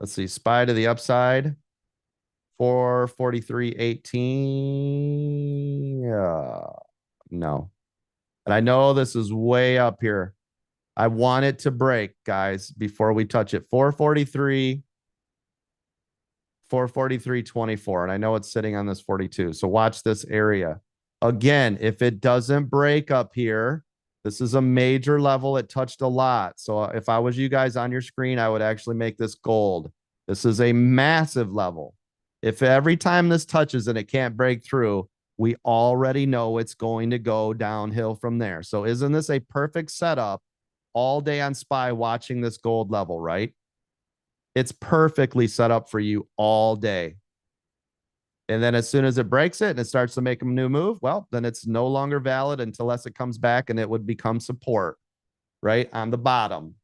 Let's see. SPY to the upside. 443.18. Yeah. No. And I know this is way up here. I want it to break, guys, before we touch it. 443, 443.24. And I know it's sitting on this 42. So watch this area. Again, if it doesn't break up here, this is a major level. It touched a lot. So if I was you guys on your screen, I would actually make this gold. This is a massive level. If every time this touches and it can't break through, we already know it's going to go downhill from there. So isn't this a perfect setup all day on SPY watching this gold level, right? It's perfectly set up for you all day. And then as soon as it breaks it and it starts to make a new move, well, then it's no longer valid unless it comes back and it would become support right on the bottom.